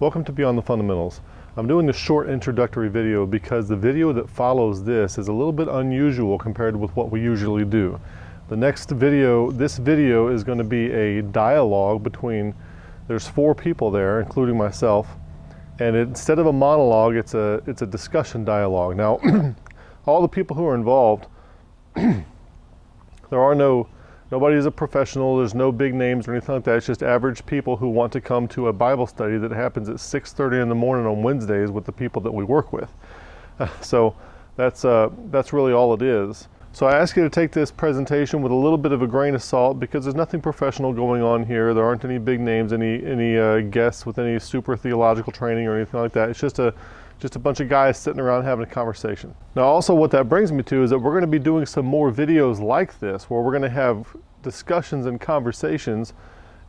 Welcome to Beyond the Fundamentals. I'm doing this short introductory video because the video that follows this is a little bit unusual compared with what we usually do. This video is going to be a dialogue between, there's 4 people there, including myself, and instead of a monologue, it's a discussion dialogue. Now, all the people who are involved, nobody is a professional, there's no big names or anything like that. It's just average people who want to come to a Bible study that happens at 6:30 in the morning on Wednesdays with the people that we work with. So that's really all it is. So I ask you to take this presentation with a little bit of a grain of salt because there's nothing professional going on here. There aren't any big names, any guests with any super theological training or anything like that. It's just a bunch of guys sitting around having a conversation. Now also what that brings me to is that we're going to be doing some more videos like this where we're going to have discussions and conversations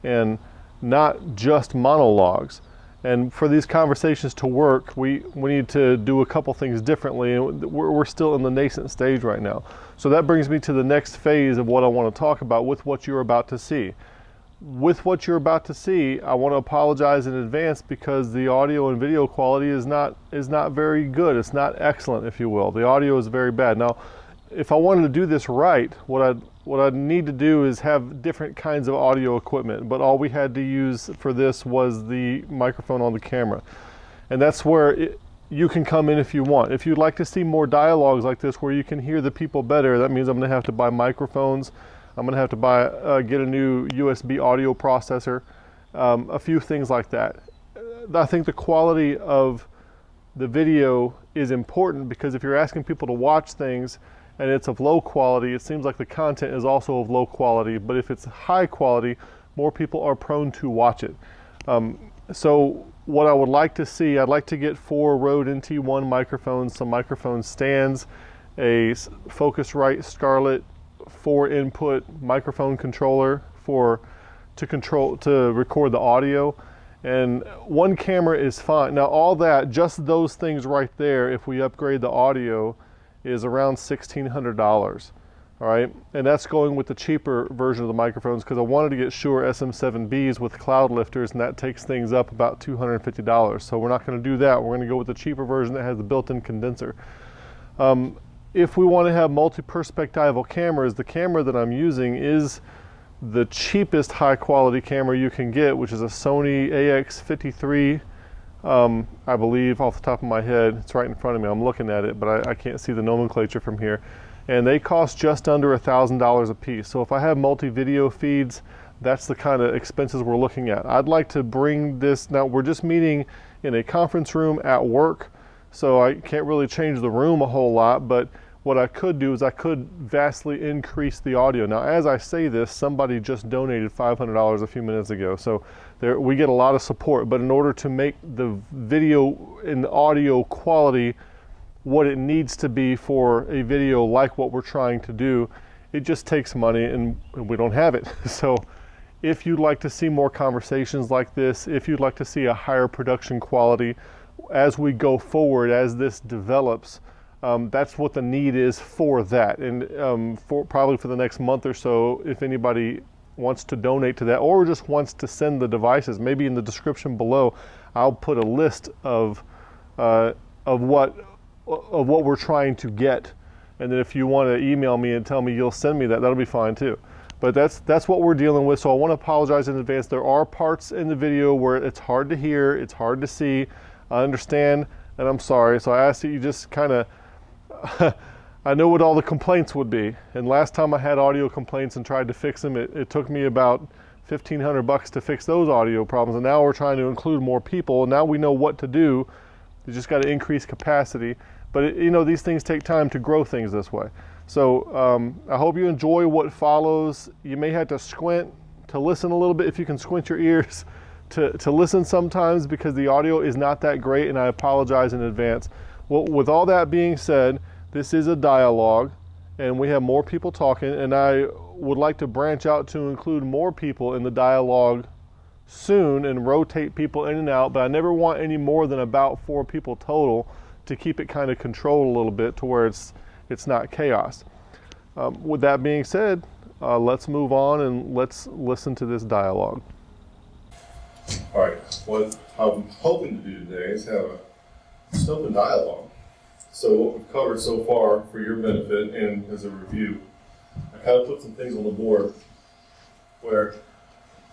and not just monologues. And for these conversations to work, we need to do a couple things differently, and we're still in the nascent stage right now. So that brings me to the next phase of what I want to talk about with what you're about to see. With what you're about to see, I want to apologize in advance because the audio and video quality is not very good. It's not excellent, if you will. The audio is very bad. Now, if I wanted to do this right, what I'd need to do is have different kinds of audio equipment, but all we had to use for this was the microphone on the camera. And that's where you can come in if you want. If you'd like to see more dialogues like this where you can hear the people better, that means I'm going to have to buy microphones. I'm going to have to get a new USB audio processor, a few things like that. I think the quality of the video is important because if you're asking people to watch things and it's of low quality, it seems like the content is also of low quality, but if it's high quality, more people are prone to watch it. So what I would like to see, I'd like to get 4 Rode NT1 microphones, some microphone stands, a Focusrite Scarlett 4-input microphone controller to record the audio, and 1 camera is fine. Now all that, just those things right there, if we upgrade the audio, is around $1,600. All right, and that's going with the cheaper version of the microphones because I wanted to get Shure SM7Bs with cloud lifters, and that takes things up about $250. So we're not going to do that. We're going to go with the cheaper version that has the built-in condenser. If we want to have multi-perspectival cameras, the camera that I'm using is the cheapest high-quality camera you can get, which is a Sony AX53. I believe off the top of my head, it's right in front of me. I'm looking at it, but I can't see the nomenclature from here. And they cost just under $1,000 a piece. So if I have multi-video feeds, that's the kind of expenses we're looking at. I'd like to bring this, now we're just meeting in a conference room at work, so I can't really change the room a whole lot, but what I could do is I could vastly increase the audio. Now, as I say this, somebody just donated $500 a few minutes ago, so we get a lot of support, but in order to make the video and audio quality what it needs to be for a video like what we're trying to do, it just takes money and we don't have it. So if you'd like to see more conversations like this, if you'd like to see a higher production quality as we go forward, as this develops, that's what the need is for that. And probably for the next month or so, if anybody wants to donate to that or just wants to send the devices, maybe in the description below, I'll put a list of what we're trying to get. And then if you want to email me and tell me you'll send me that, that'll be fine too. But that's what we're dealing with. So I want to apologize in advance. There are parts in the video where it's hard to hear, it's hard to see. I understand, and I'm sorry. So I ask that you just kind of, I know what all the complaints would be. And last time I had audio complaints and tried to fix them, it took me about $1,500 to fix those audio problems. And now we're trying to include more people. And now we know what to do. You just got to increase capacity. But these things take time to grow things this way. So I hope you enjoy what follows. You may have to squint to listen a little bit if you can squint your ears to listen sometimes because the audio is not that great, and I apologize in advance. Well, with all that being said, this is a dialogue and we have more people talking, and I would like to branch out to include more people in the dialogue soon and rotate people in and out, but I never want any more than about 4 people total to keep it kind of controlled a little bit to where it's not chaos. With that being said, let's move on and let's listen to this dialogue. All right, what I'm hoping to do today is have an open dialogue. So what we've covered so far for your benefit and as a review, I kind of put some things on the board where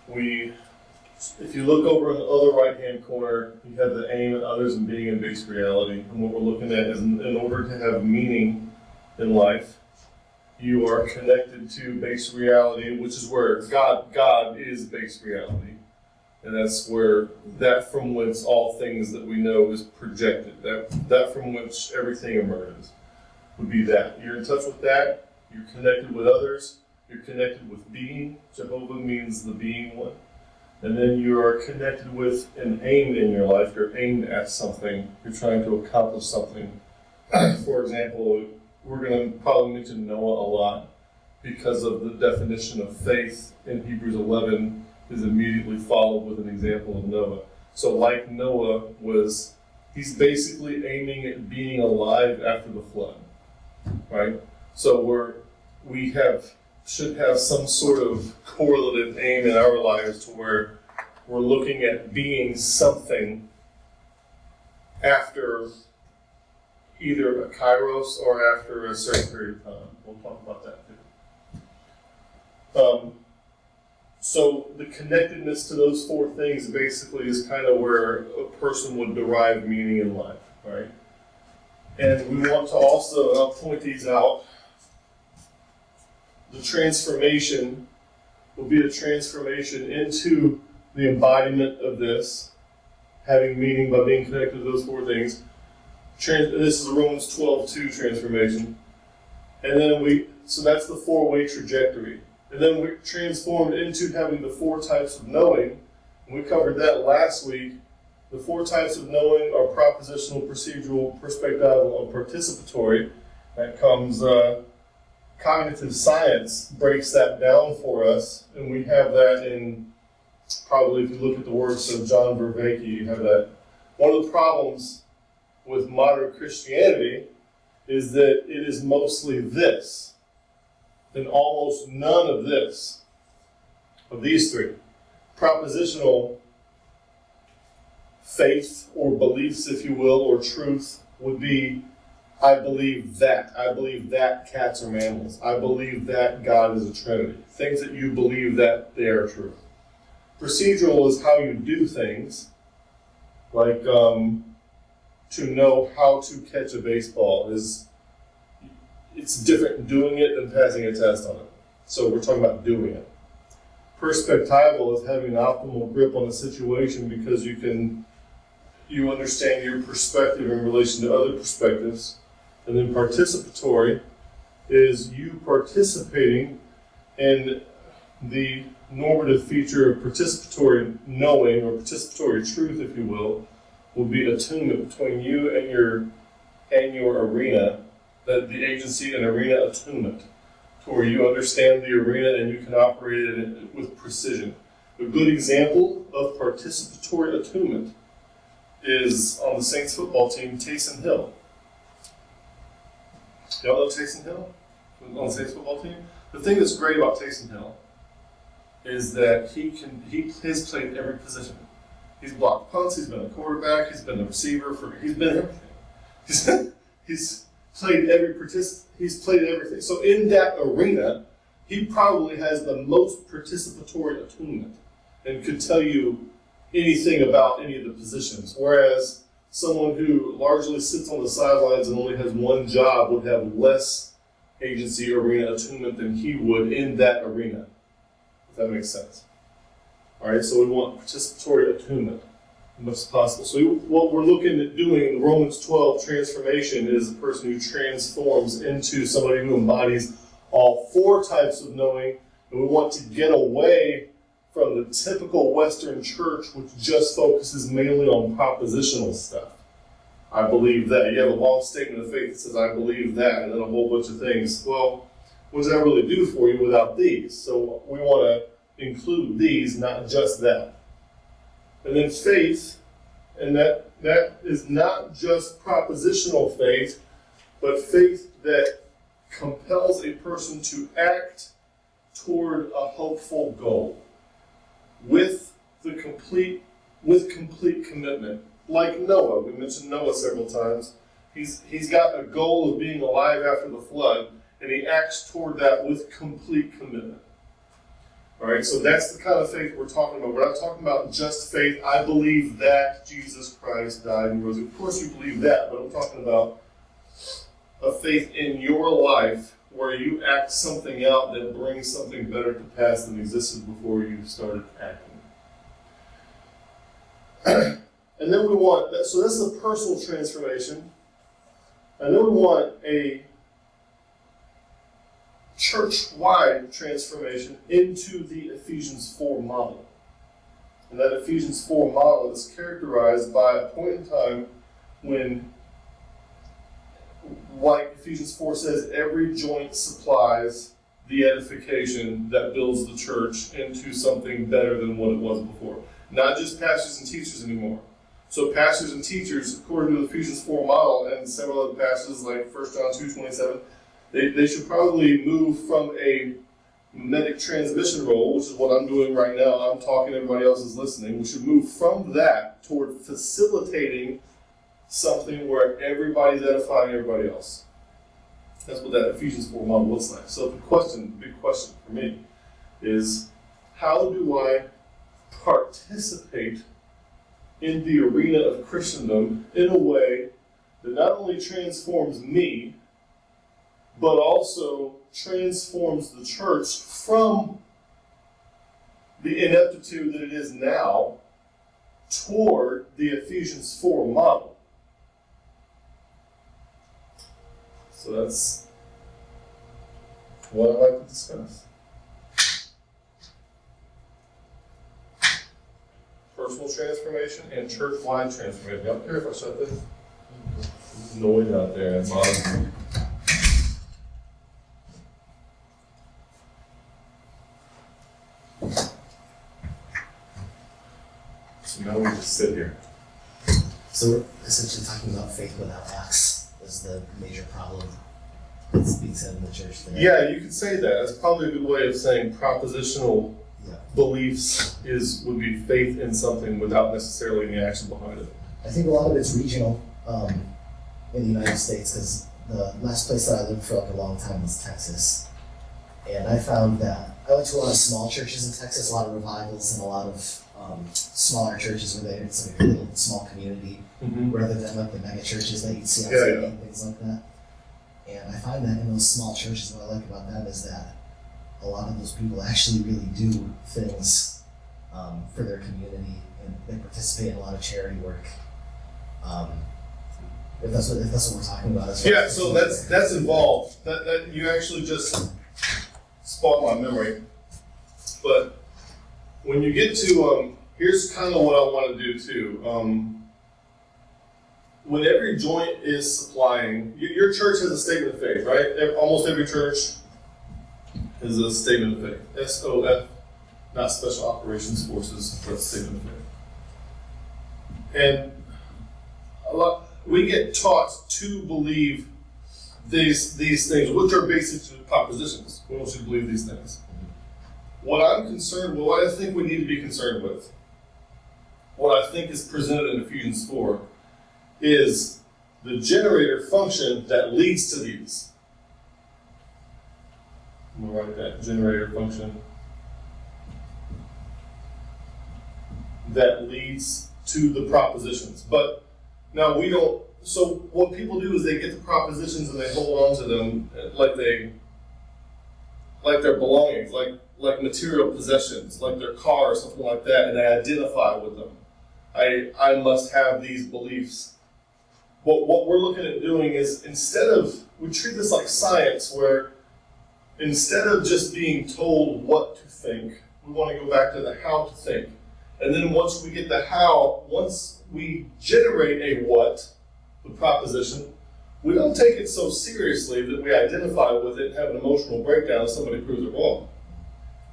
if you look over in the other right-hand corner, you have the aim and others and being in base reality. And what we're looking at is in order to have meaning in life, you are connected to base reality, which is where God is base reality. And that's where that from whence all things that we know is projected. That from which everything emerges would be that. You're in touch with that. You're connected with others. You're connected with being. Jehovah means the being one. And then you are connected with an aim in your life. You're aimed at something. You're trying to accomplish something. For example, we're going to probably mention Noah a lot because of the definition of faith in Hebrews 11 is immediately followed with an example of Noah. So like Noah he's basically aiming at being alive after the flood, right? So we should have some sort of correlative aim in our lives to where we're looking at being something after either a Kairos or after a certain period of time. We'll talk about that too. So the connectedness to those four things basically is kind of where a person would derive meaning in life, right? And we want to also, and I'll point these out, the transformation will be a transformation into the embodiment of this, having meaning by being connected to those four things. This is a Romans 12:2 transformation. And then so that's the four-way trajectory. And then we're transformed into having the four types of knowing. And we covered that last week. The four types of knowing are propositional, procedural, perspectival, and participatory. That comes, cognitive science breaks that down for us. And we have that in, probably if you look at the works of John Vervaeke, you have that. One of the problems with modern Christianity is that it is mostly this and almost none of this, of these three. Propositional faith or beliefs, if you will, or truth would be, I believe that. I believe that cats are mammals. I believe that God is a Trinity. Things that you believe that they are true. Procedural is how you do things, like to know how to catch a baseball it's different doing it than passing a test on it. So we're talking about doing it. Perspectival is having an optimal grip on a situation because you understand your perspective in relation to other perspectives. And then participatory is you participating in the normative feature of participatory knowing, or participatory truth, if you will be attunement between you and your arena, that the agency and arena attunement, to where you understand the arena and you can operate it with precision. A good example of participatory attunement is on the Saints football team, Taysom Hill. Y'all know Taysom Hill on the Saints football team? The thing that's great about Taysom Hill is that he has played every position. He's blocked punts, he's been a quarterback, he's been a receiver, he's been everything. He's played everything. So in that arena, he probably has the most participatory attunement and could tell you anything about any of the positions. Whereas someone who largely sits on the sidelines and only has one job would have less agency arena attunement than he would in that arena. If that makes sense. All right, so we want participatory attunement as much as possible. So what we're looking at doing in the Romans 12 transformation is a person who transforms into somebody who embodies all four types of knowing, and we want to get away from the typical Western church, which just focuses mainly on propositional stuff. I believe that. You have a long statement of faith that says, I believe that, and then a whole bunch of things. Well, what does that really do for you without these? So we want to include these, not just that. And then faith, and that is not just propositional faith, but faith that compels a person to act toward a hopeful goal with the complete with complete commitment. Like Noah, we mentioned Noah several times. He's got a goal of being alive after the flood, and he acts toward that with complete commitment. All right, so that's the kind of faith we're talking about. We're not talking about just faith. I believe that Jesus Christ died and rose. Of course you believe that, but I'm talking about a faith in your life where you act something out that brings something better to pass than existed before you started acting. And then we want, so this is a personal transformation. And then we want a church-wide transformation into the Ephesians 4 model. And that Ephesians 4 model is characterized by a point in time when, like Ephesians 4 says, every joint supplies the edification that builds the church into something better than what it was before. Not just pastors and teachers anymore. So pastors and teachers, according to the Ephesians 4 model and several other passages like 1 John 2:27, they should probably move from a medic transmission role, which is what I'm doing right now. I'm talking, everybody else is listening. We should move from that toward facilitating something where everybody's edifying everybody else. That's what that Ephesians 4 model looks like. So the big question for me is, how do I participate in the arena of Christendom in a way that not only transforms me, but also transforms the church from the ineptitude that it is now toward the Ephesians 4 model? So that's what I'd like to discuss. Personal transformation and church-wide transformation. Y'all care if I shut this? There's noise out there. That's awesome. So now we just sit here. So we're essentially talking about faith without acts is the major problem that's being said in the church today. Yeah, you could say that. That's probably a good way of saying propositional beliefs would be faith in something without necessarily any action behind it. I think a lot of it's regional in the United States, because the last place that I lived for like a long time was Texas. And I found that I went to a lot of small churches in Texas, a lot of revivals, and a lot of smaller churches where it's like a little small community, rather than like the mega churches that you'd see outside and things like that. And I find that in those small churches, what I like about them is that a lot of those people actually really do things for their community, and they participate in a lot of charity work. If that's what we're talking about. Yeah, so that's involved. That you actually just sparked my memory. But when you get to here's kind of what I want to do too. When every joint is supplying, your church has a statement of faith, right? Almost every church is a statement of faith. SOF, not Special Operations Forces, but statement of faith. And we get taught to believe these things, which are basic propositions. We want you to believe these things. What I think we need to be concerned with, what I think is presented in Ephesians 4, is the generator function that leads to these. I'm going to write that, generator function that leads to the propositions. But now we don't, so what people do is they get the propositions and they hold on to them like they're belongings, like material possessions, like their car or something like that, and they identify with them. I must have these beliefs. But what we're looking at doing is, we treat this like science, where instead of just being told what to think, we want to go back to the how to think. And then once we get the how, once we generate a what, the proposition, we don't take it so seriously that we identify with it and have an emotional breakdown if somebody proves it wrong.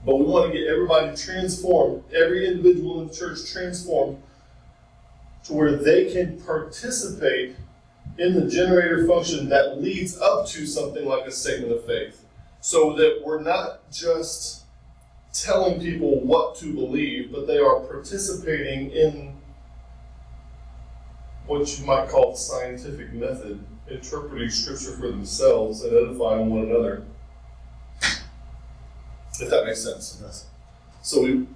But we want to get everybody transformed, every individual in the church transformed, to where they can participate in the generator function that leads up to something like a statement of faith. So that we're not just telling people what to believe, but they are participating in what you might call the scientific method, interpreting scripture for themselves and edifying one another. If that makes sense. Yes. So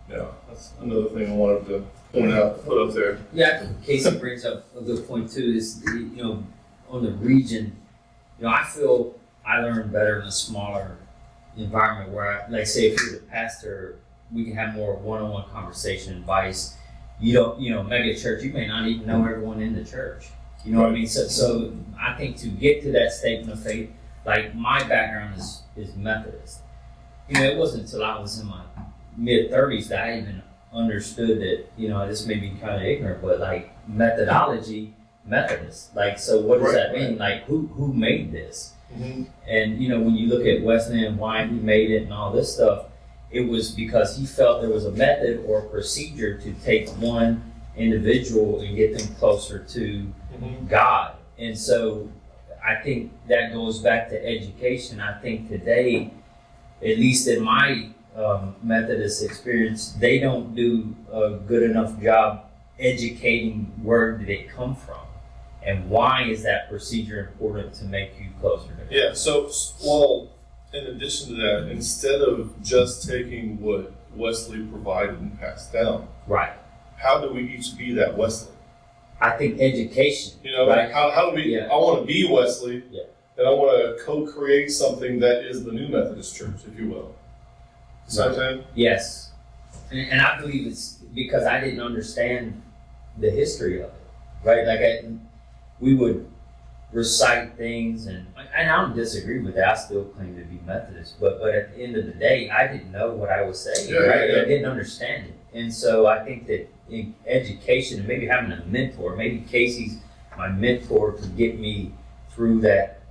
that's another thing I wanted to point out, put up there. Yeah, I think Casey brings up a good point too, is, on the region, I feel I learn better in a smaller environment where, like say if you're the pastor, we can have more one-on-one conversation, advice. Mega church, you may not even know everyone in the church. You know what I mean? So I think to get to that statement of faith, like my background is Methodist. It wasn't until I was in my mid-30s that I even understood that, this may be kind of ignorant, but like methodology, Methodist. Like, so what does that mean? Like, who made this? Mm-hmm. And, when you look at Wesley and why he made it and all this stuff, it was because he felt there was a method or a procedure to take one individual and get them closer to God. And so I think that goes back to education. I think today, at least in my Methodist experience, they don't do a good enough job educating where did it come from and why is that procedure important to make you closer to God. Yeah, so, well, in addition to that, instead of just taking what Wesley provided and passed down, Right. how do we each be that Wesley? I think education. Right? How do we, Yeah. I want to be Wesley, Yeah. and I want to co-create something that is the new Methodist Church, if you will. Is that what I'm saying? Yes. And I believe it's because I didn't understand the history of it, right? Like we would recite things, and I don't disagree with that. I still claim to be Methodist, but at the end of the day, I didn't know what I was saying, right? I didn't understand it. And so I think that in education, and maybe having a mentor, maybe Casey's my mentor to get me through that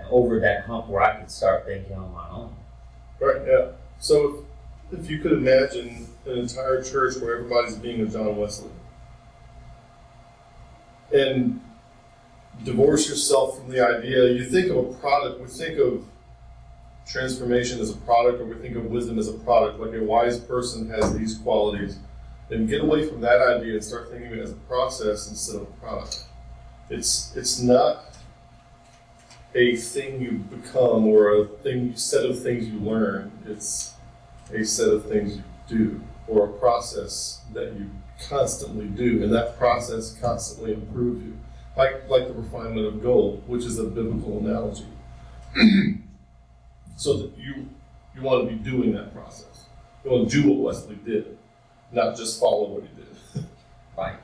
over that hump where I could start thinking on my own. Right, yeah. So if you could imagine an entire church where everybody's being a John Wesley, and divorce yourself from the idea, you think of a product, we think of transformation as a product, or we think of wisdom as a product, like a wise person has these qualities, and get away from that idea and start thinking of it as a process instead of a product. It's not a thing you become or a set of things you learn. It's a set of things you do, or a process that you constantly do, and that process constantly improves you. Like the refinement of gold, which is a biblical analogy. So that you want to be doing that process. You want to do what Wesley did, not just follow what he did. Right.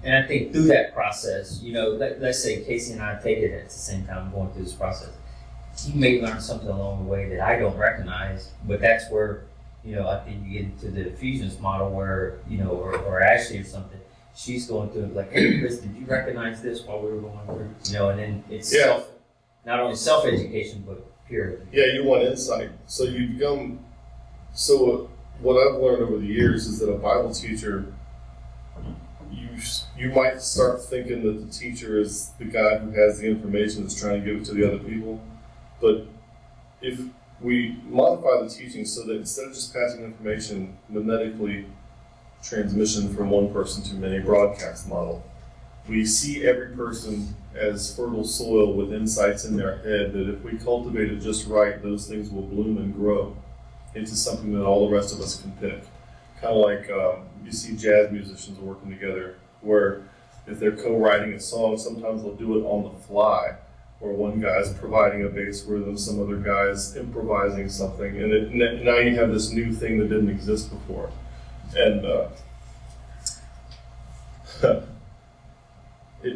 And I think through that process, let's say Casey and I take it at the same time going through this process. He may learn something along the way that I don't recognize, but that's where, I think you get into the Ephesians model where, or Ashley or something, she's going through it like, hey, Chris, did you recognize this while we were going through? And then it's not only self-education, but peer education. Yeah, you want insight. So you become, what I've learned over the years is that a Bible teacher, you might start thinking that the teacher is the guy who has the information that's trying to give it to the other people. But if we modify the teaching so that instead of just passing information mimetically, transmission from one person to many broadcast model, we see every person as fertile soil with insights in their head that if we cultivate it just right, those things will bloom and grow into something that all the rest of us can pick. Kind of like you see jazz musicians working together, where if they're co-writing a song, sometimes they'll do it on the fly, or one guy's providing a bass rhythm, some other guy's improvising something, and now you have this new thing that didn't exist before. And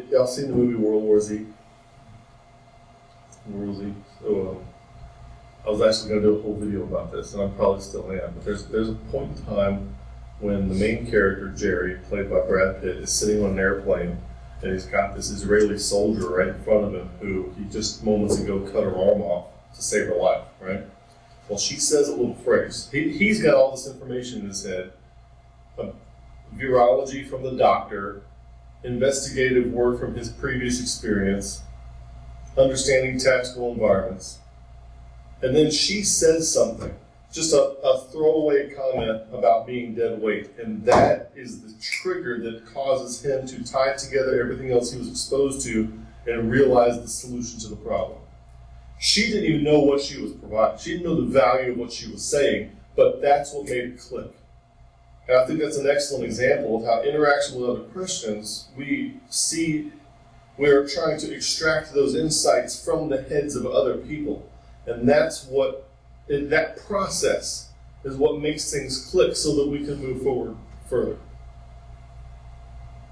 y'all seen the movie World War Z? So I was actually going to do a whole video about this, and I probably still am. But there's a point in time when the main character, Jerry, played by Brad Pitt, is sitting on an airplane, and he's got this Israeli soldier right in front of him who he just moments ago cut her arm off to save her life, right? Well, she says a little phrase. He's got all this information in his head. Virology from the doctor, investigative work from his previous experience, understanding tactical environments. And then she says something, just a throwaway comment about being dead weight, and that is the trigger that causes him to tie together everything else he was exposed to and realize the solution to the problem. She didn't even know what she was providing. She didn't know the value of what she was saying, but that's what made it click. And I think that's an excellent example of how interaction with other Christians, we're trying to extract those insights from the heads of other people. And that's that process is what makes things click so that we can move forward further.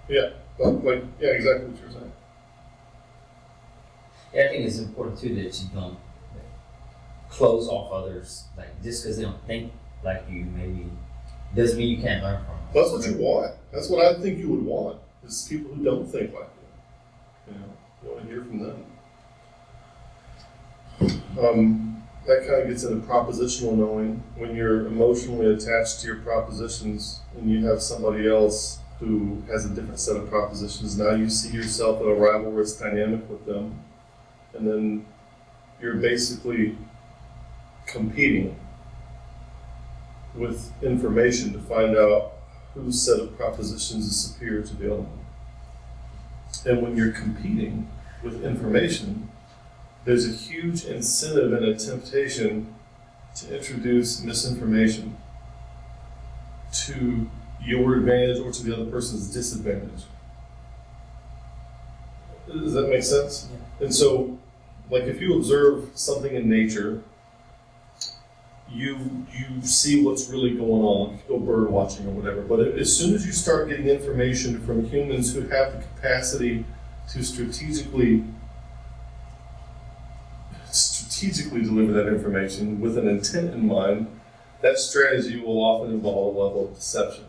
Yeah, exactly what you're saying. Yeah, I think it's important too that you don't close off others, like just because they don't think like you, maybe doesn't mean you can't learn from them. That's what you want. That's what I think you would want, is people who don't think like you. You want to hear from them. That kind of gets into propositional knowing. When you're emotionally attached to your propositions and you have somebody else who has a different set of propositions, now you see yourself in a rivalrous dynamic with them, and then you're basically competing with information to find out whose set of propositions is superior to the other one. And when you're competing with information, there's a huge incentive and a temptation to introduce misinformation to your advantage or to the other person's disadvantage. Does that make sense? Yeah. And so, like if you observe something in nature, you see what's really going on, if you go bird watching or whatever. But as soon as you start getting information from humans who have the capacity to strategically deliver that information with an intent in mind, that strategy will often involve a level of deception.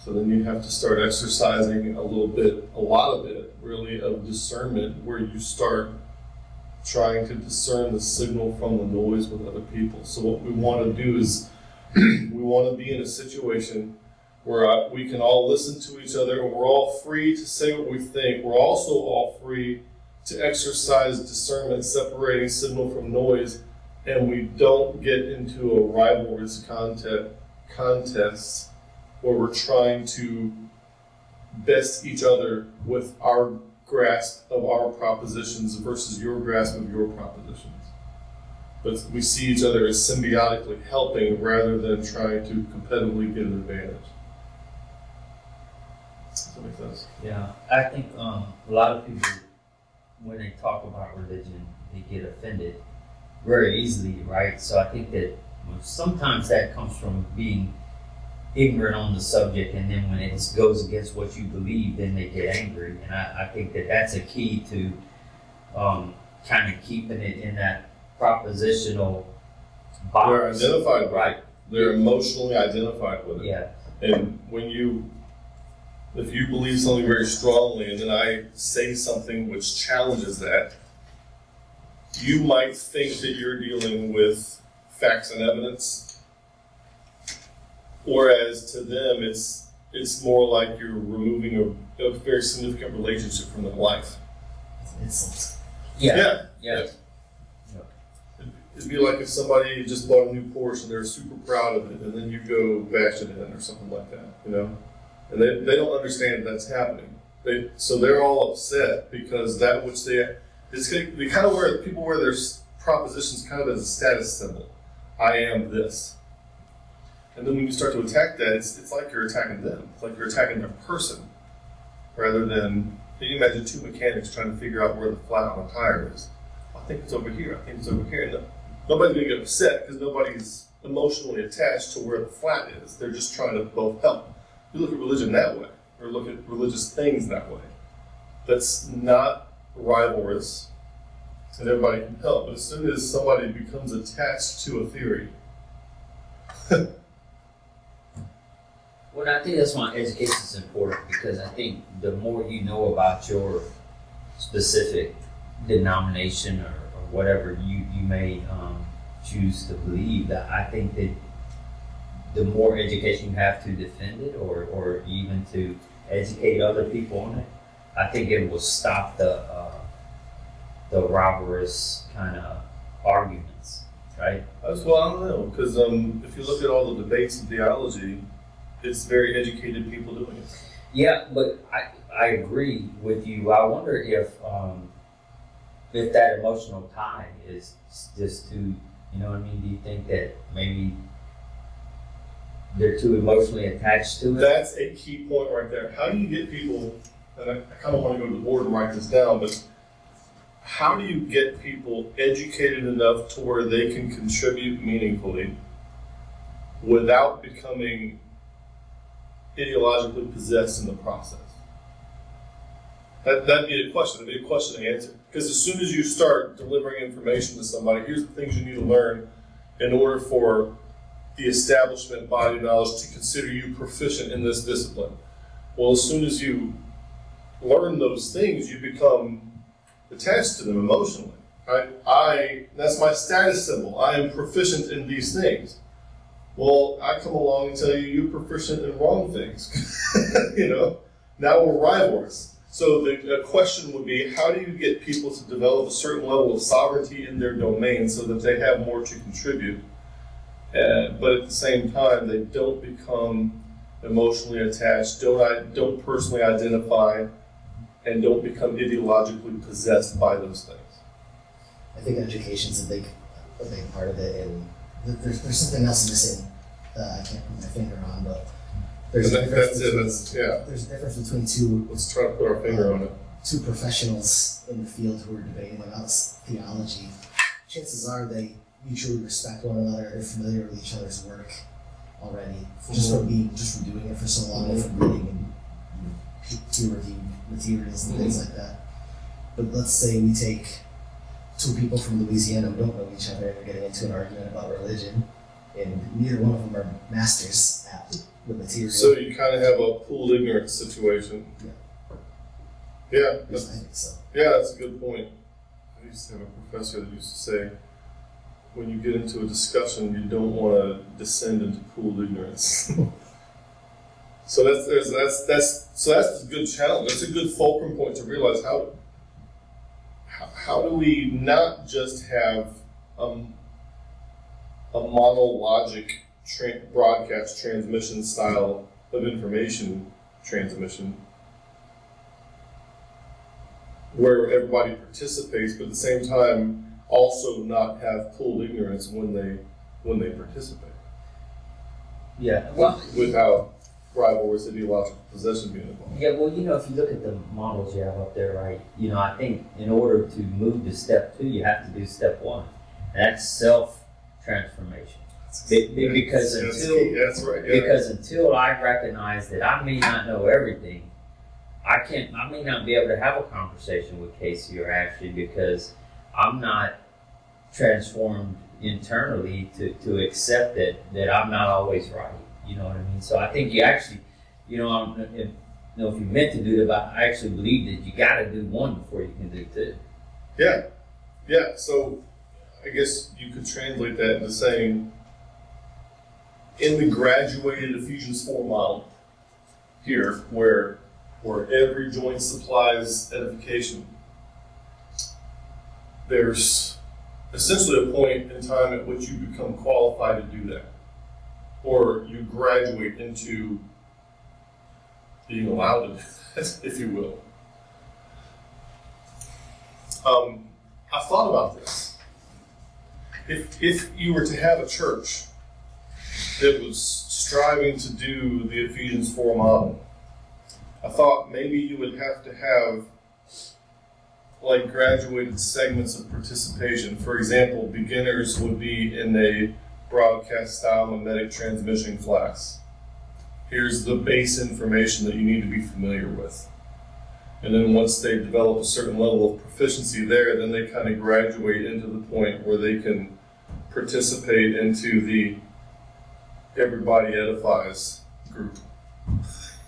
So then you have to start exercising a lot of it, really, of discernment, where you start trying to discern the signal from the noise with other people. So what we want to do is we want to be in a situation where we can all listen to each other, and we're all free to say what we think. We're also all free to exercise discernment, separating signal from noise, and we don't get into a rivalrous contest where we're trying to best each other with our grasp of our propositions versus your grasp of your propositions. But we see each other as symbiotically helping rather than trying to competitively get an advantage. Does that make sense? Yeah, I think a lot of people, when they talk about religion, they get offended very easily, right? So I think that sometimes that comes from being ignorant on the subject, and then when it goes against what you believe, then they get angry. And I think that that's a key to kind of keeping it in that propositional box. They're identified, right? They're emotionally identified with it. Yeah. And if you believe something very strongly, and then I say something which challenges that, you might think that you're dealing with facts and evidence, whereas to them it's more like you're removing a very significant relationship from their life. Yeah. It'd be like if somebody just bought a new Porsche and they're super proud of it, and then you go bash it in or something like that, And they don't understand that's happening. So they're all upset because that which they kind of people wear their propositions kind of as a status symbol. I am this. And then when you start to attack that, it's like you're attacking them. It's like you're attacking their person, rather than, can you imagine two mechanics trying to figure out where the flat on a tire is? I think it's over here. I think it's over here. And nobody's going to get upset because nobody's emotionally attached to where the flat is. They're just trying to both help. You look at religion that way, or look at religious things that way. That's not rivalrous, and everybody can help. But as soon as somebody becomes attached to a theory, well, I think that's why education is important, because I think the more you know about your specific denomination or whatever you may choose to believe, that I think that the more education you have to defend it or even to educate other people on it, I think it will stop the rivalrous kind of arguments. right? Well, I don't know, because if you look at all the debates in theology, it's very educated people doing it. Yeah, but I agree with you. I wonder if that emotional tie is just too, you know what I mean? Do you think that maybe they're too emotionally attached to it? That's a key point right there. How do you get people, and I kind of want to go to the board and write this down, but how do you get people educated enough to where they can contribute meaningfully without becoming ideologically possessed in the process? That'd be a question. That'd be a question to answer. Because as soon as you start delivering information to somebody, here's the things you need to learn in order for the establishment body of knowledge to consider you proficient in this discipline. Well, as soon as you learn those things, you become attached to them emotionally. That's my status symbol. I am proficient in these things. Well, I come along and tell you you're proficient in wrong things. Now we're rivals. So the question would be, how do you get people to develop a certain level of sovereignty in their domain so that they have more to contribute, but at the same time they don't become emotionally attached, don't personally identify, and don't become ideologically possessed by those things? I think education's a big part of it, and there's something else missing that I can't put my finger on, but there's a difference between two. Let's try to put our finger on it. Two professionals in the field who are debating about theology. Chances are they mutually respect one another. They're familiar with each other's work already, just from doing it for so long, and from reading and peer-reviewed materials and things like that. But let's say we take two people from Louisiana who don't know each other and are getting into an argument about religion, and neither one of them are masters at the material. So you kind of have a pooled ignorance situation. Yeah, I think so. Yeah, that's a good point. I used to have a professor that used to say, when you get into a discussion, you don't want to descend into pooled ignorance. So that's a good challenge. That's a good fulcrum point to realize how do we not just have a monologic broadcast transmission style of information transmission where everybody participates, but at the same time also not have pooled ignorance when they participate. Yeah, well, without rivalrous ideological possession being involved. Yeah, well, if you look at the models you have up there, right, I think in order to move to step 2, you have to do step 1. And that's self-transformation. Because until I recognize that I may not know everything, I may not be able to have a conversation with Casey or Ashley because I'm not transformed internally to accept that I'm not always right. You know what I mean? So I think you actually, if you meant to do it, but I actually believe that you got to do 1 before you can do 2. Yeah. So I guess you could translate that into saying, in the graduated Ephesians 4 model here, where every joint supplies edification, there's essentially a point in time at which you become qualified to do that, or you graduate into being allowed to do that, if you will. I thought about this. If you were to have a church that was striving to do the Ephesians 4 model, I thought maybe you would have to have like graduated segments of participation. For example, beginners would be in a broadcast style mimetic transmission class. Here's the base information that you need to be familiar with. And then once they develop a certain level of proficiency there, then they kind of graduate into the point where they can participate into the everybody edifies group.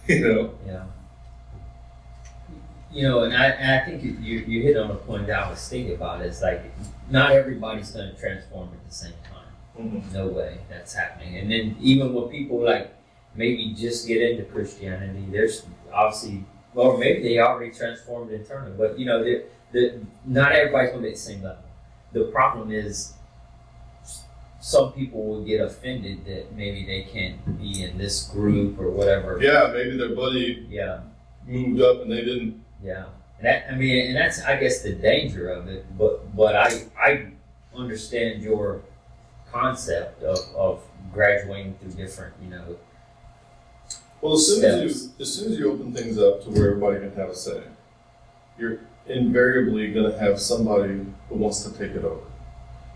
Yeah. And I think you hit on a point that I was thinking about. It's like not everybody's going to transform at the same time. Mm-hmm. No way that's happening. And then even when people like maybe just get into Christianity, there's obviously, or maybe they already transformed internally, but not everybody's going to be at the same level. The problem is some people will get offended that maybe they can't be in this group or whatever. Yeah, maybe their buddy Yeah. moved up and they didn't. Yeah. And that's, I guess, the danger of it. But I understand your concept of graduating through different, Well, as soon as you open things up to where everybody can have a say, you're invariably going to have somebody who wants to take it over.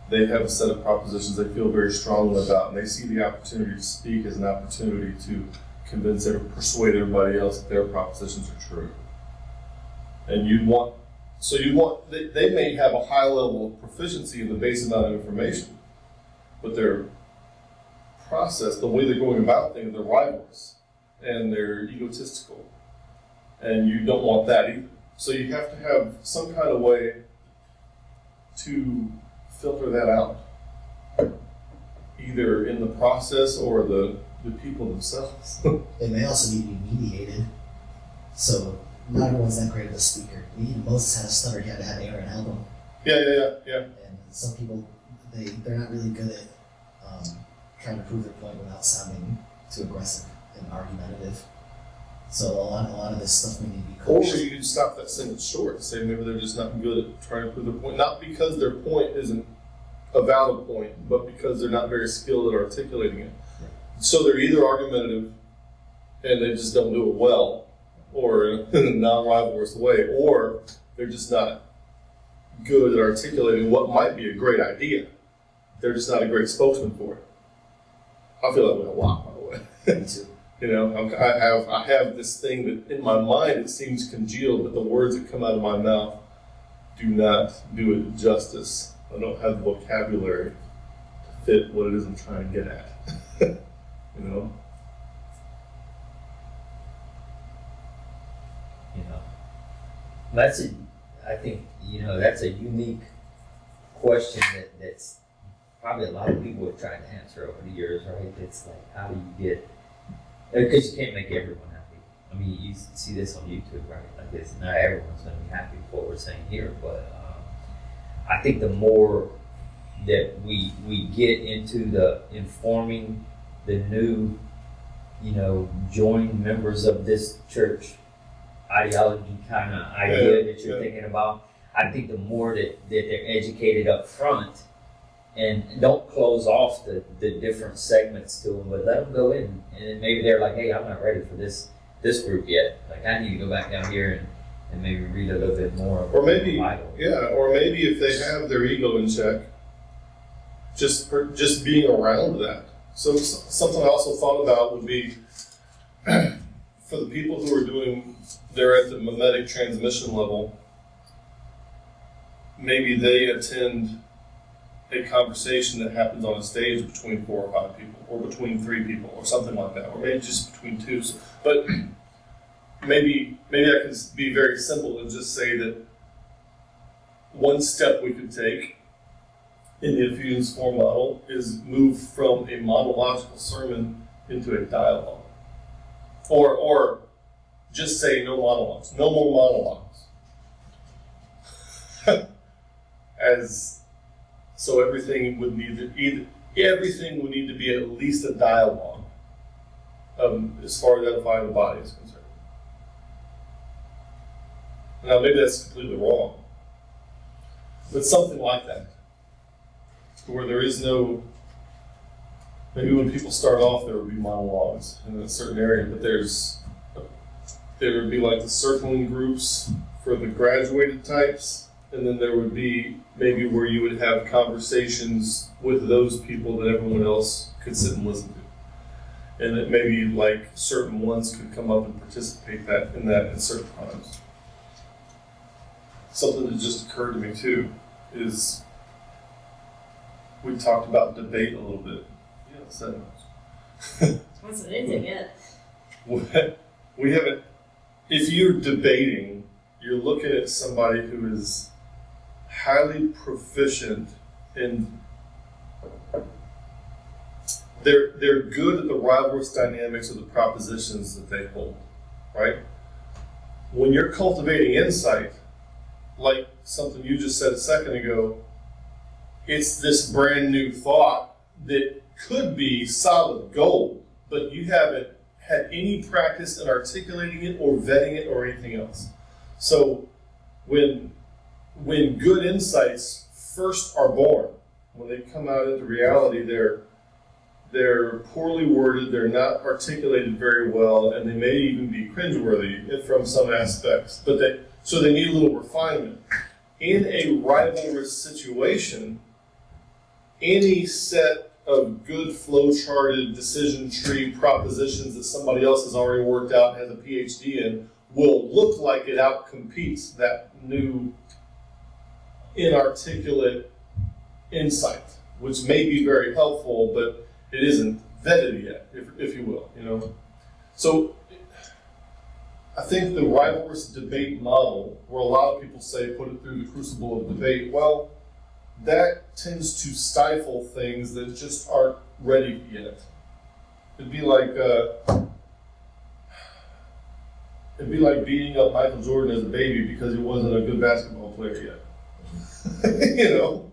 They have a set of propositions they feel very strongly about, and they see the opportunity to speak as an opportunity to convince or persuade everybody else that their propositions are true. And they may have a high level of proficiency in the base amount of information, but their process, the way they're going about things, they're rivalrous and they're egotistical. And you don't want that either. So you have to have some kind of way to filter that out, either in the process or the people themselves. It may also need to be mediated. So not everyone's that great of a speaker. Even Moses had a stutter, he had to have Aaron help him. Yeah. And some people, they're not really good at trying to prove their point without sounding too aggressive and argumentative. So a lot of this stuff may need to be Or coached. you can stop that sentence short and say maybe they're just not good at trying to prove their point. Not because their point isn't a valid point, but because they're not very skilled at articulating it. Right. So they're either argumentative and they just don't do it well, or in a non-rivalrous way, or they're just not good at articulating what might be a great idea. They're just not a great spokesman for it. I feel that way a lot, by the way. Me too. I have this thing that in my mind it seems congealed, but the words that come out of my mouth do not do it justice. I don't have the vocabulary to fit what it is I'm trying to get at. I think that's a unique question that's probably a lot of people have tried to answer over the years, right? It's like, how do you get, because you can't make everyone happy. I mean, you see this on YouTube, right? Like, it's not everyone's going to be happy with what we're saying here, but I think the more that we get into the informing the new, join members of this church ideology kind of idea that you're thinking about, I think the more that they're educated up front, and don't close off the different segments to them, but let them go in, and then maybe they're like, hey, I'm not ready for this group yet. Like, I need to go back down here and maybe read a little bit more. Or maybe, Bible. or maybe if they have their ego in check, just being around that. So something I also thought about would be for the people who they're at the mimetic transmission level, maybe they attend a conversation that happens on a stage between 4 or 5 people, or between 3 people, or something like that, or maybe just between 2. But maybe I can be very simple and just say that one step we could take in the Ephesians 4 model is move from a monological sermon into a dialogue. Or just say no monologues, no more monologues. So everything would need to be at least a dialogue as far as edifying the body is concerned. Now maybe that's completely wrong, but something like that, where there is no. Maybe when people start off, there would be monologues in a certain area, but there would be like the circling groups for the graduated types, and then there would be maybe where you would have conversations with those people that everyone else could sit and listen to. And that maybe like certain ones could come up and participate in that at certain times. Something that just occurred to me too is we talked about debate a little bit. So Wasn't anything yet. we haven't. If you're debating, you're looking at somebody who is highly proficient in. They're good at the rivalrous dynamics of the propositions that they hold, right? When you're cultivating insight, like something you just said a second ago, it's this brand new thought that could be solid gold, but you haven't had any practice in articulating it or vetting it or anything else. So when good insights first are born, when they come out into reality, they're poorly worded, they're not articulated very well, and they may even be cringeworthy from some aspects. So they need a little refinement. In a rivalrous situation, any set of good flow-charted decision tree propositions that somebody else has already worked out and has a PhD in will look like it outcompetes that new inarticulate insight, which may be very helpful, but it isn't vetted yet, if you will, you know. So I think the rivalrous debate model, where a lot of people say put it through the crucible of debate, well, that tends to stifle things that just aren't ready yet. It'd be like beating up Michael Jordan as a baby because he wasn't a good basketball player yet. You know,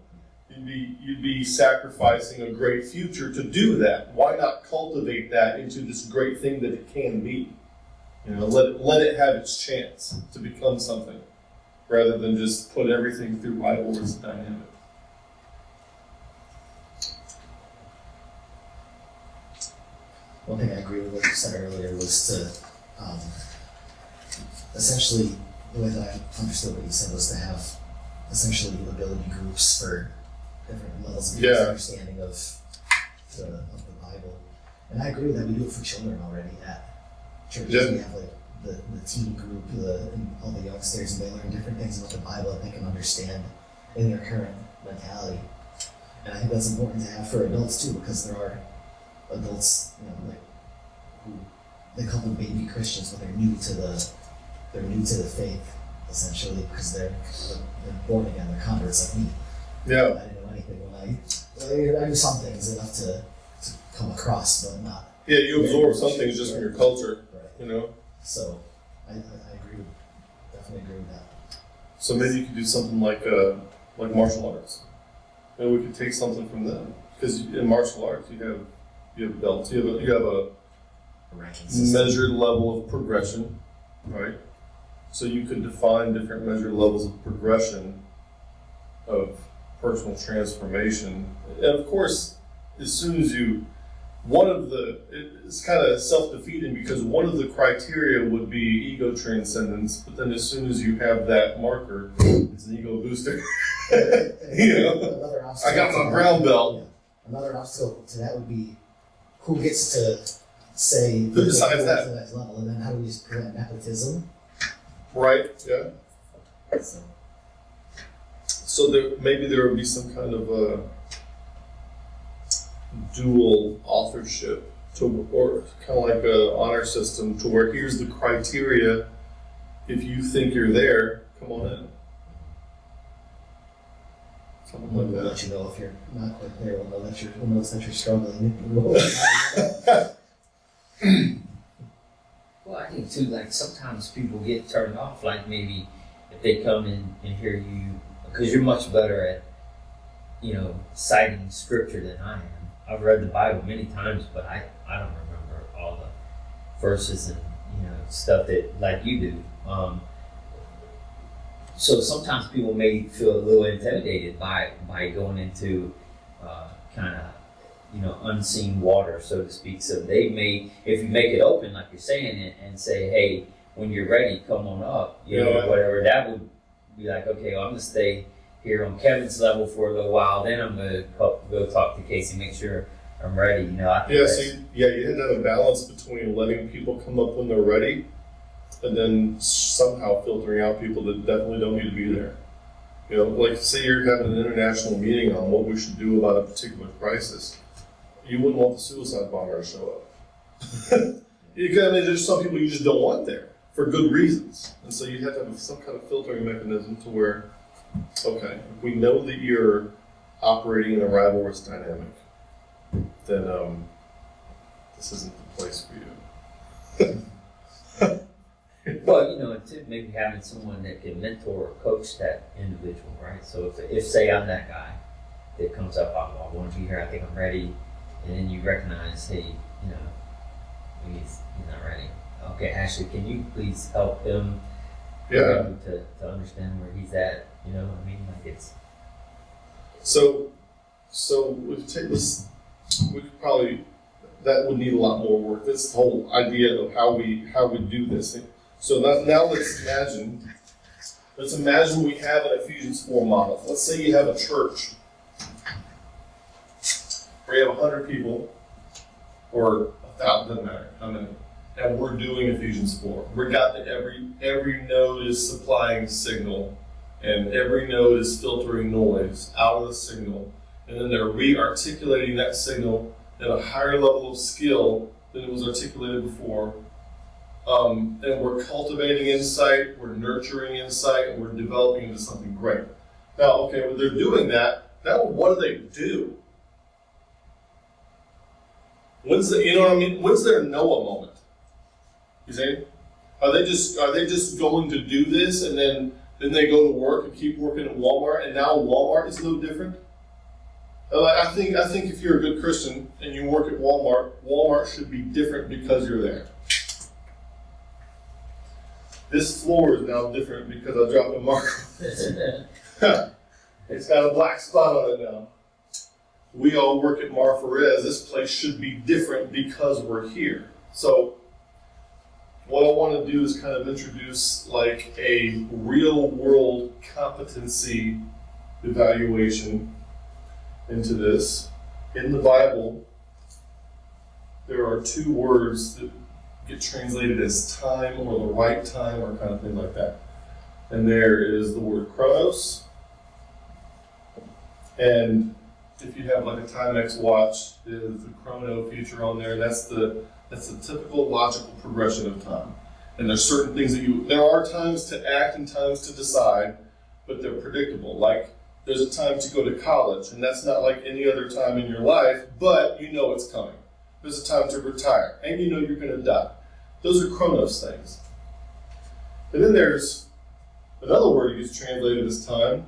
you'd be sacrificing a great future to do that. Why not cultivate that into this great thing that it can be? You know, let it have its chance to become something, rather than just put everything through rivalrous dynamic. One thing I agree with what you said earlier was to essentially, the way that I understood what you said was to have essentially ability groups for different levels of understanding of the Bible. And I agree that we do it for children already at churches. Yeah. We have like the teen group, and all the youngsters, and they learn different things about the Bible that they can understand in their current mentality. And I think that's important to have for adults too, because there are adults, you know, like who they call them baby Christians, but they're new to the faith essentially, because they're born again, they're converts like me. Yeah. I didn't know anything when I knew some things enough to come across, but not. Yeah, you absorb some things just from your culture, Right. you know. So I agree, definitely agree with that. So maybe you could do something like martial arts. Maybe we could take something from them, because in martial arts you have belts, you have a Ranking system. measured level of progression, right? So you could define different measured levels of progression of personal transformation. And of course, as soon as it's kind of self-defeating, because one of the criteria would be ego transcendence, but then as soon as you have that marker, it's an ego booster. You know, Another I obstacle got to my that- brown belt. Yeah. Another obstacle to that would be who gets to say Who decides to that? the next level, and then how do we prevent nepotism? Right, yeah. So, So maybe there would be some kind of dual authorship, or kind of like an honor system, to where here's the criteria. If you think you're there, come on in. Something we'll like let that. you know if you're not quite there. We'll know that you're struggling. Well, I think too, like sometimes people get turned off, like maybe if they come in and hear you, because you're much better at, you know, citing scripture than I am. I've read the Bible many times, but I don't remember all the verses and, you know, stuff that like you do. So sometimes people may feel a little intimidated by going into kind of, you know, unseen water, so to speak. So they may, if you make it open, like you're saying, and say, hey, when you're ready, come on up, you know, whatever, that would be like, okay, well, I'm going to stay here on Kevin's level for a little while, then I'm going to go talk to Casey, make sure I'm ready, you know. I think You had to have a balance between letting people come up when they're ready, and then somehow filtering out people that definitely don't need to be there. You know, like say you're having an international meeting on what we should do about a particular crisis. You wouldn't want the suicide bomber to show up. There's some people you just don't want there for good reasons. And so you have to have some kind of filtering mechanism to where, okay, if we know that you're operating in a rivalrous dynamic, then this isn't the place for you. Well, you know, too, maybe having someone that can mentor or coach that individual, right? So if say I'm that guy, that comes up, I want to be here, I think I'm ready, and then you recognize, hey, maybe he's not ready. Okay, Ashley, can you please help him to understand where he's at? You know what I mean? Like it's So we could take this. We could probably that would need a lot more work. This whole idea of how we do this. So now let's imagine we have an Ephesians 4 model. Let's say you have a church where you have 100 people, or 1,000, doesn't matter how many, and we're doing Ephesians 4. We got that every node is supplying signal, and every node is filtering noise out of the signal, and then they're re-articulating that signal at a higher level of skill than it was articulated before. And we're cultivating insight, we're nurturing insight, and we're developing into something great. Now, okay, when they're doing that, now what do they do? When's their Noah moment? You see? Are they just going to do this and then they go to work and keep working at Walmart, and now Walmart is no different? I think if you're a good Christian and you work at Walmart, Walmart should be different because you're there. This floor is now different because I dropped a marker. It's got a black spot on it now. We all work at Marfarez. This place should be different because we're here. So what I want to do is kind of introduce like a real world competency evaluation into this. In the Bible, there are two words that get translated as time or the right time or kind of thing like that. And there is the word chronos. And if you have like a Timex watch, there's the chrono feature on there. That's the typical logical progression of time. And there's certain things there are times to act and times to decide, but they're predictable. Like there's a time to go to college, and that's not like any other time in your life, but you know it's coming. There's a time to retire, and you know you're going to die. Those are chronos things. And then there's another word used translated as time,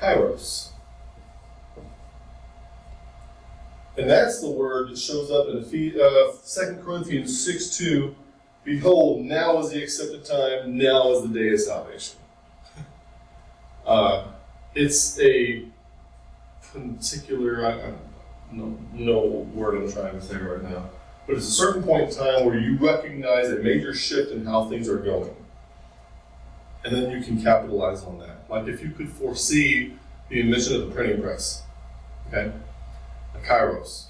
Kairos. And that's the word that shows up in 2 Corinthians 6:2. Behold, now is the accepted time, now is the day of salvation. It's a particular, I don't know what word I'm trying to say right now, but it's a certain point in time where you recognize a major shift in how things are going. And then you can capitalize on that. Like if you could foresee the invention of the printing press, okay? A Kairos.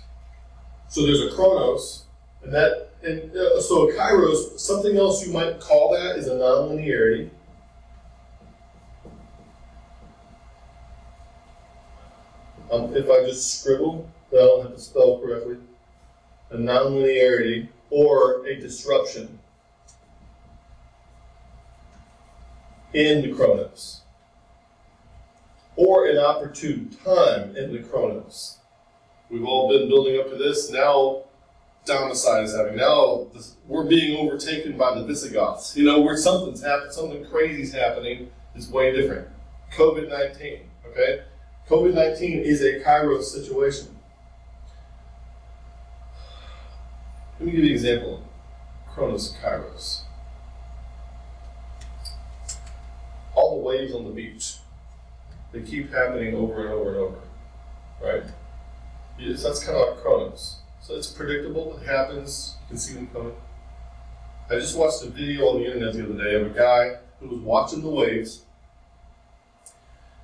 So there's a chronos, so a Kairos, something else you might call that is a nonlinearity. If I just scribble, I don't have to spell correctly. A nonlinearity or a disruption in the chronos, or an opportune time in the chronos. We've all been building up to this. Now, Domicide is having. Now, we're being overtaken by the Visigoths. Where something's happened, something crazy's happening. It's way different. COVID-19. Okay, COVID-19 is a Kairos situation. Let me give you an example. Chronos and Kairos. All the waves on the beach, they keep happening over and over and over, right? So that's kind of like Chronos. So it's predictable, it happens, you can see them coming. I just watched a video on the internet the other day of a guy who was watching the waves,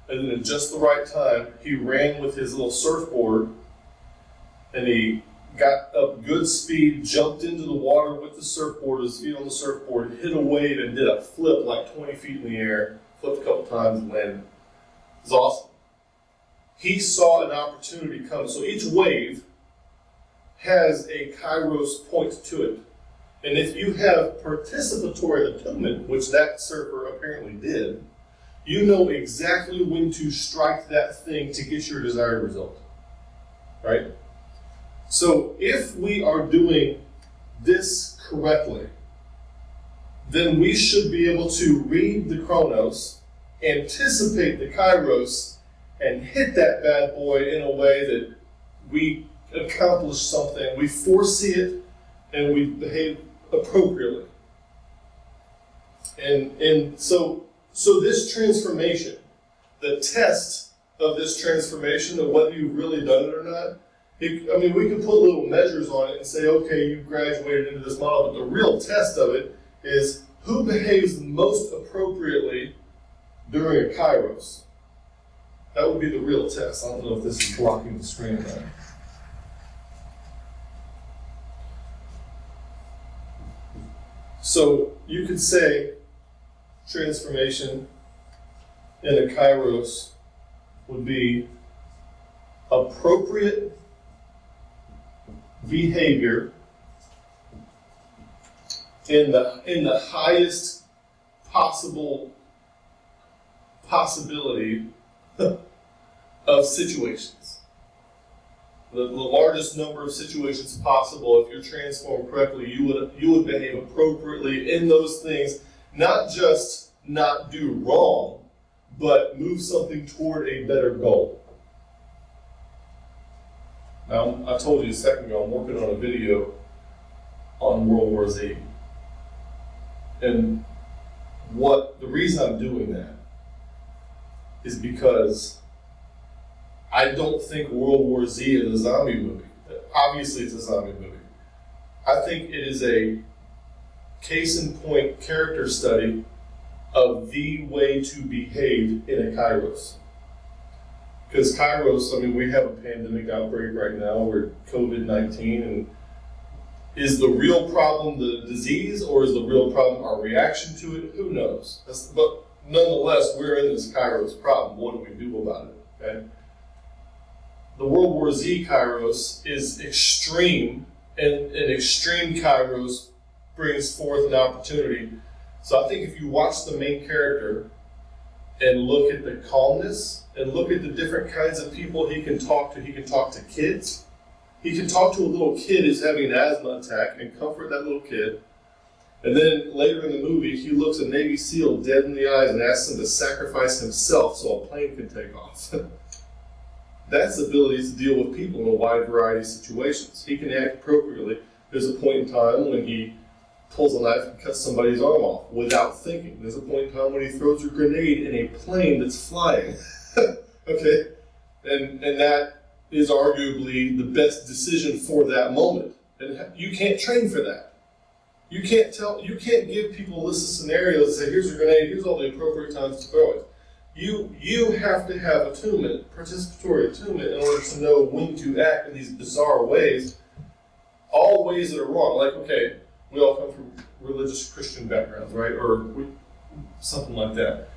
and then at just the right time, he ran with his little surfboard, and he got up good speed, jumped into the water with the surfboard, his feet on the surfboard, hit a wave, and did a flip like 20 feet in the air, flipped a couple times and landed. It was awesome. He saw an opportunity come. So each wave has a Kairos point to it. And if you have participatory attunement, which that surfer apparently did, you know exactly when to strike that thing to get your desired result. Right? So if we are doing this correctly, then we should be able to read the chronos, anticipate the Kairos, and hit that bad boy in a way that we accomplish something, we foresee it, and we behave appropriately. And so this transformation, the test of this transformation, of whether you've really done it or not, we can put little measures on it and say, okay, you graduated into this model, but the real test of it is who behaves most appropriately during a Kairos. That would be the real test. I don't know if this is blocking the screen or not. So you could say transformation in a Kairos would be appropriate behavior in the highest possible possibility of situations. The largest number of situations possible. If you're transformed correctly, you would behave appropriately in those things, not just not do wrong, but move something toward a better goal. Now, I told you a second ago, I'm working on a video on World War Z. And the reason I'm doing that is because I don't think World War Z is a zombie movie. Obviously, it's a zombie movie. I think it is a case in point character study of the way to behave in a Kairos. Because Kairos, we have a pandemic outbreak right now, we're COVID-19, and is the real problem the disease, or is the real problem our reaction to it? Who knows? But nonetheless, we're in this Kairos problem. What do we do about it? Okay? The World War Z Kairos is extreme, and an extreme Kairos brings forth an opportunity. So I think if you watch the main character and look at the calmness and look at the different kinds of people he can talk to kids. He can talk to a little kid who's having an asthma attack and comfort that little kid. And then later in the movie, he looks a Navy SEAL dead in the eyes and asks him to sacrifice himself so a plane can take off. That's the ability to deal with people in a wide variety of situations. He can act appropriately. There's a point in time when he pulls a knife and cuts somebody's arm off without thinking. There's a point in time when he throws a grenade in a plane that's flying. Okay? And that is arguably the best decision for that moment. And you can't train for that. You can't give people a list of scenarios and say, here's a grenade, here's all the appropriate times to throw it. You have to have attunement, participatory attunement, in order to know when to act in these bizarre ways, all ways that are wrong. Like, okay, we all come from religious Christian backgrounds, right? Or something like that.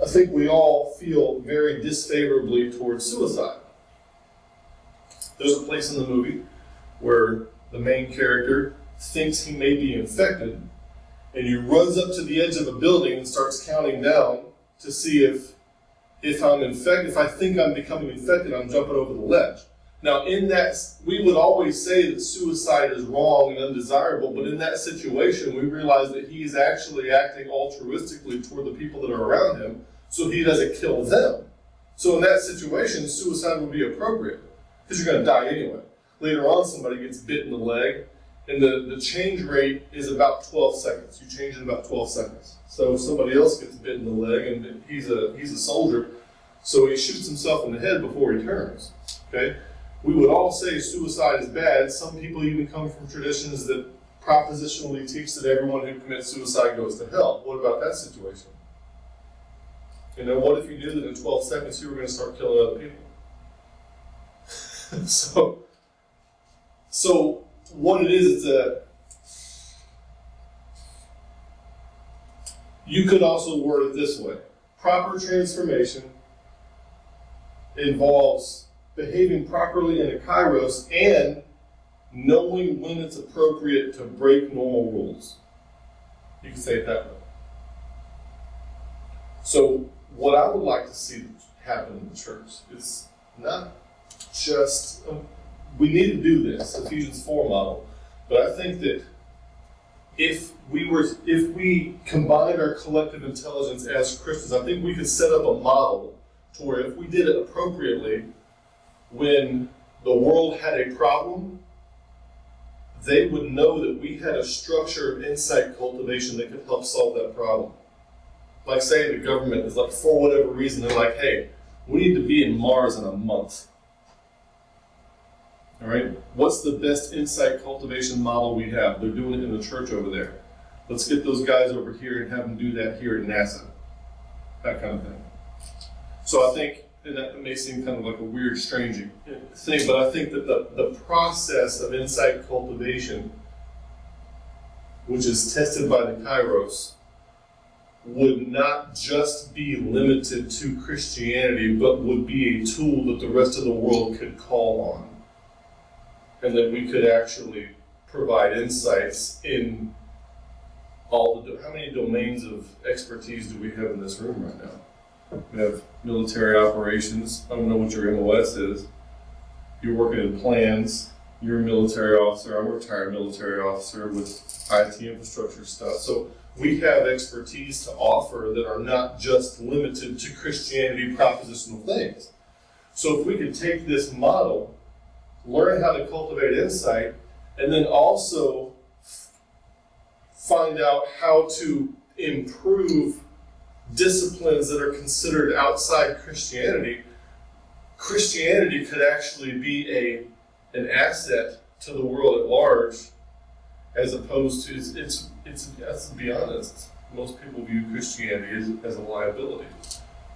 I think we all feel very disfavorably towards suicide. There's a place in the movie where the main character thinks he may be infected, and he runs up to the edge of a building and starts counting down to see if I'm infected. If I think I'm becoming infected, I'm jumping over the ledge. Now, in that, we would always say that suicide is wrong and undesirable, but in that situation, we realize that he's actually acting altruistically toward the people that are around him, so he doesn't kill them. So in that situation, suicide would be appropriate, because you're going to die anyway. Later on, somebody gets bit in the leg, and the change rate is about 12 seconds. You change in about 12 seconds. So somebody else gets bit in the leg, and he's a soldier, so he shoots himself in the head before he turns. Okay? We would all say suicide is bad. Some people even come from traditions that propositionally teach that everyone who commits suicide goes to hell. What about that situation? What if you knew that in 12 seconds you were going to start killing other people? So what it is that you could also word it this way. Proper transformation involves behaving properly in a Kairos and knowing when it's appropriate to break normal rules. You can say it that way. So what I would like to see happen in the church is not just, we need to do this, Ephesians 4 model, but I think that if we combined our collective intelligence as Christians, I think we could set up a model to where if we did it appropriately, when the world had a problem, they would know that we had a structure of insight cultivation that could help solve that problem. Like say the government is like, for whatever reason, they're like, hey, we need to be in Mars in a month. All right, what's the best insight cultivation model we have? They're doing it in the church over there. Let's get those guys over here and have them do that here at NASA. That kind of thing. So I think, and that may seem kind of like a weird, strange thing, but I think that the process of insight cultivation, which is tested by the Kairos, would not just be limited to Christianity, but would be a tool that the rest of the world could call on. And that we could actually provide insights in all the, how many domains of expertise do we have in this room right now? We have military operations. I don't know what your MOS is. You're working in plans. You're a military officer. I'm a retired military officer with IT infrastructure stuff. So we have expertise to offer that are not just limited to Christianity propositional things. So if we could take this model, learn how to cultivate insight, and then also find out how to improve disciplines that are considered outside Christianity, Christianity could actually be an asset to the world at large, as opposed to, let's be honest, most people view Christianity as a liability.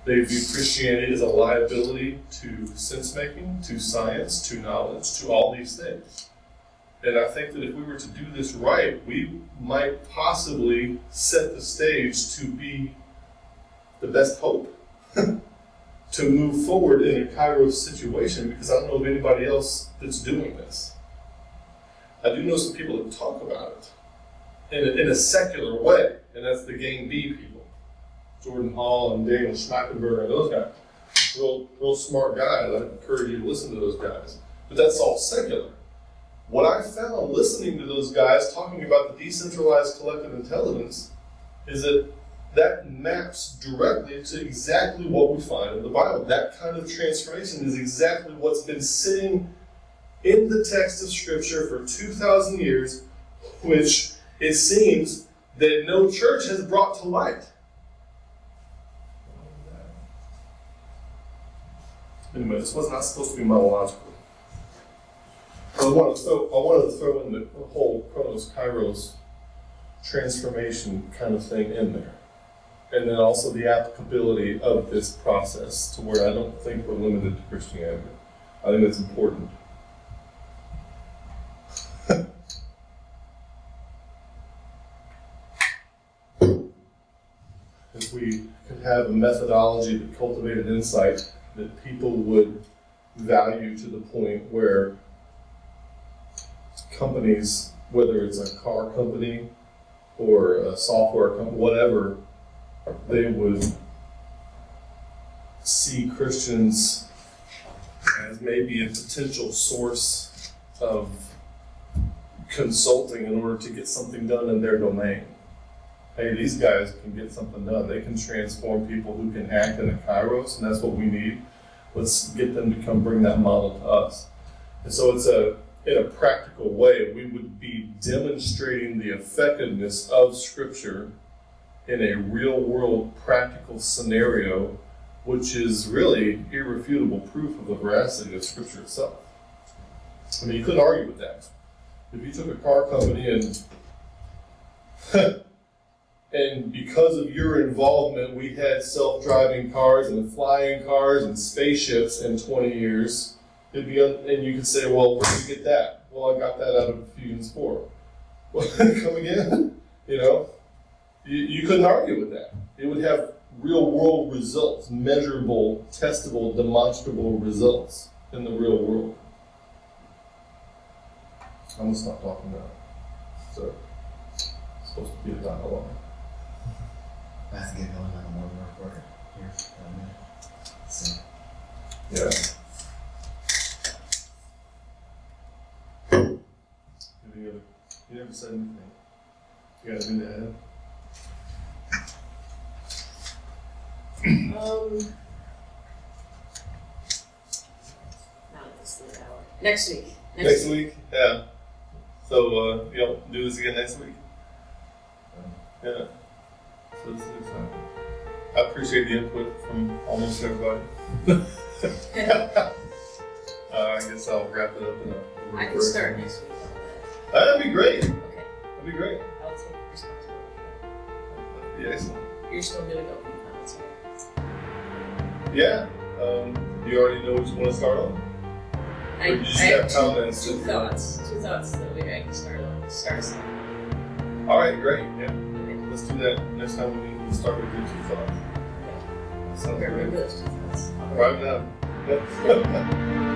They view Christianity as a liability to sense-making, to science, to knowledge, to all these things. And I think that if we were to do this right, we might possibly set the stage to be the best hope to move forward in a Kairos situation, because I don't know of anybody else that's doing this. I do know some people that talk about it in a secular way, and that's the Game B people. Jordan Hall and Daniel Schmackenberger and those guys. Real smart guys. I encourage you to listen to those guys. But that's all secular. What I found listening to those guys talking about the decentralized collective intelligence is that maps directly to exactly what we find in the Bible. That kind of transformation is exactly what's been sitting in the text of Scripture for 2,000 years, which it seems that no church has brought to light. Anyway, this was not supposed to be monological. I wanted to throw in the whole Chronos Kairos transformation kind of thing in there. And then also the applicability of this process to where I don't think we're limited to Christianity. I think that's important. If we could have a methodology that cultivated insight that people would value to the point where companies, whether it's a car company or a software company, whatever, they would see Christians as maybe a potential source of consulting in order to get something done in their domain. Hey, these guys can get something done. They can transform people who can act in a Kairos, and that's what we need. Let's get them to come bring that model to us. And so in a practical way, we would be demonstrating the effectiveness of Scripture in a real-world practical scenario, which is really irrefutable proof of the veracity of Scripture itself. I mean, you couldn't argue with that. If you took a car company and because of your involvement, we had self-driving cars and flying cars and spaceships in 20 years, and you could say, well, where did you get that? Well, I got that out of Fusions 4. Well, come again? You know? You couldn't argue with that. It would have real-world results, measurable, testable, demonstrable results in the real world. I'm going to stop talking now. So, it's supposed to be a dialogue. I have to get going on a morning recorder here in a minute. So. Yeah. You never said anything. You got anything to add? Next week. Next week? Yeah. So, do this again next week? Yeah. So this is exciting. I appreciate the input from almost everybody. I guess I'll wrap it up in a I can start next week. That'd be great. Okay. That'd be great. I'll take responsibility for That'd be excellent. that. You're still gonna go from comments, right? Yeah. You already know what you want to start on? I, Or you just I have have comments two that- thoughts that we I can start on. Start something. All right, great. Yeah. Okay. Let's do that next time we start with your 2 thoughts. Sounds Okay. great. Remember those two thoughts. Right now. Yep.